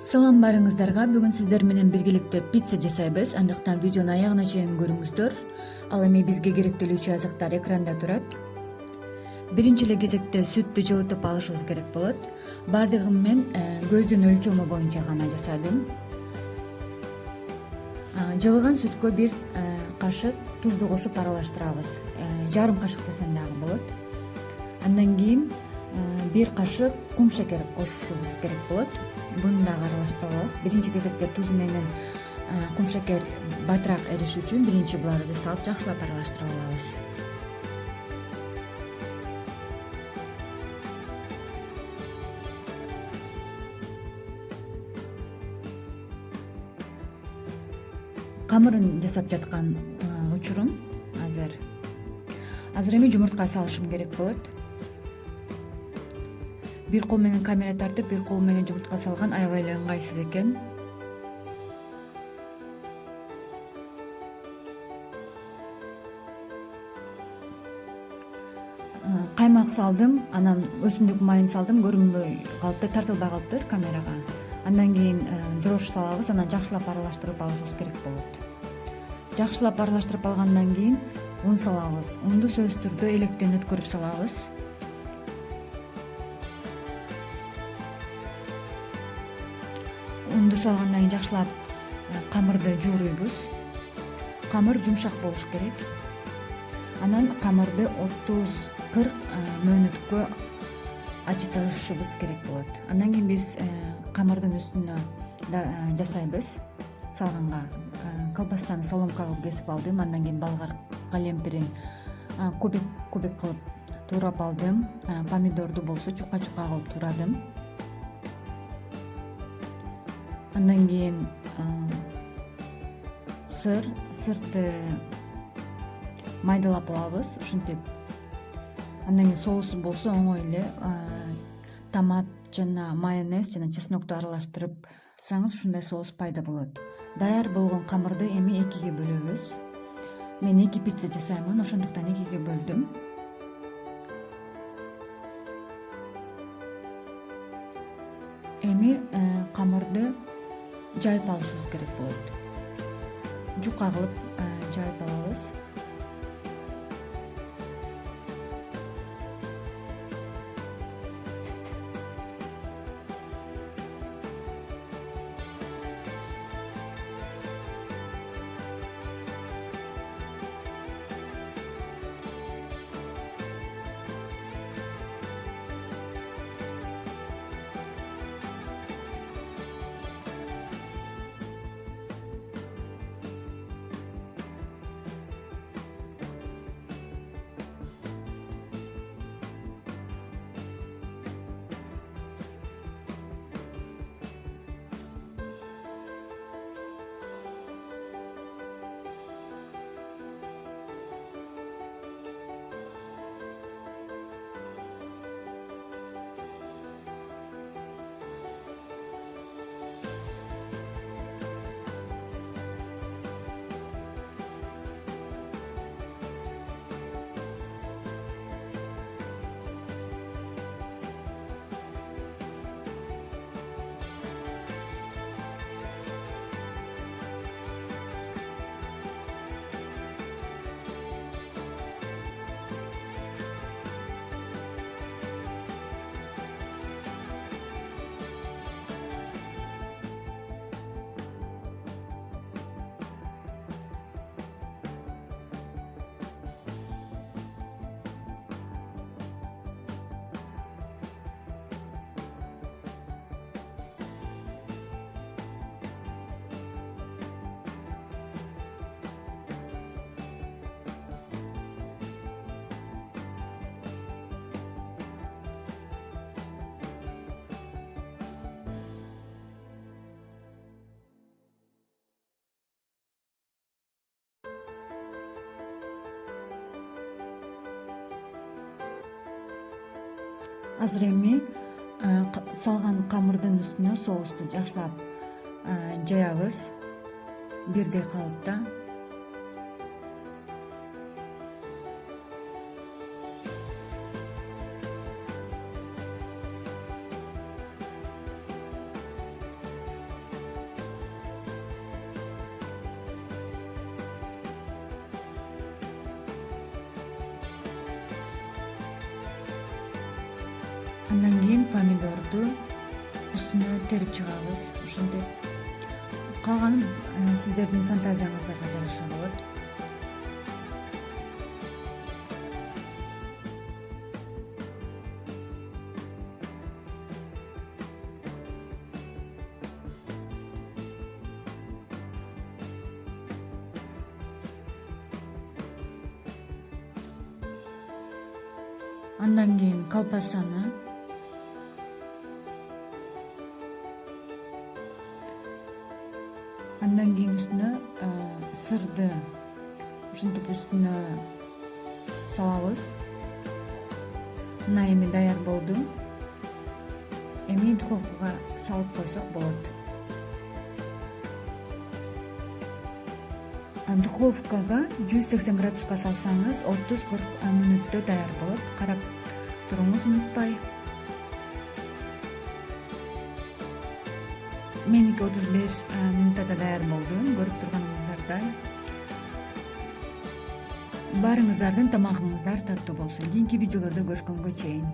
Салам барыңыздарга. Бүгүн сиздер менен биргеликте пицца жасайбыз. Андыктан видеону аягына чейин көрүңүздөр. Ал эми бизге керектелүүчү азыктар экранда турат. Биринчи эле кезекте сүттү жылытып алышыбыз керек болот. Бардыгын мен көздүн өлчөмү боюнча гана жасадым. Жылыган сүткө бир кашык тузду кошуп аралаштырабыз. Жарым кашык десем дагы болот. Андан кийин бир кашык кум шекер кошушубуз керек болот. Буну дагы аралаштырып алабыз. Биринчи кезекте туз менен кум шекер батыраак эриши үчүн биринчи буларды салып жакшылап аралаштырып алабыз. Камырын жасап жаткан учурум азыр эми жумуртка салышым керек болот. Бир кол менен камера тартып, бир кол менен жумуртка салган аябай эле ыңгайсыз экен. Каймак салдым, анан өсүмдүк майын салдым, көрүнбөй калыптыр, тартылбай калыптыр камерага. Андан кийин дрожж салабыз, анан жакшылап аралаштырып алышыбыз керек болот. Жакшылап аралаштырып алгандан кийин ун салабыз. Унду сөзсүз түрдө электен өткөрүп салабыз. Унду салгандан кийин жакшылап камырды жууруйбуз. Камыр жумшак болуш керек. Анан камырды 30-40 мөөнөткө ачытышыбыз керек болот. Андан кийин биз камырдын үстүнө жасайбыз. Салганга колбасаны соломка кылып кесип алдым. Андан кийин болгар калемпирин кубик кылып туурап алдым. Помидорду болсо чука-чука кылып туурадым. Андан кийин сырты майдалап алабыз, ушинтип. Андан кийин соусу болсо оңой эле томат жана майонез жана чеснокту аралаштырсаңыз ушундай соус пайда болот. Даяр болгон камырды эми экиге бөлөбүз. Мен 2 пицца жасаймын, ошондуктан экиге бөлдүм. Эми камырды жайып алышыбыз керек болот. Жука кылып жайып алабыз. Азыр эми салган камырдын үстүнө соусту жакшылап жаябыз бирдей калыпта. Андан кийин помидорду үстүнө терип чыгабыз. Ошентип калганын сиздердин фантазияңыздарга жараша болот. Андан кийин колбасаны андан кийин үстүнө сырды ушинтип үстүнө салабыз. Мына эми даяр болду. Эми духовкага салып койсок болот. Духовкага 180 градуска салсаңыз 30-40 мүнөттө даяр болот. Карап туруңуз, унутпай. Меники 35 мүнөттө даяр болду. Көрүп турганыңыздардай. Баарыңыздардын тамагыңыздар таттуу болсун. Кийинки видеолордо көрүшкөнгө чейин.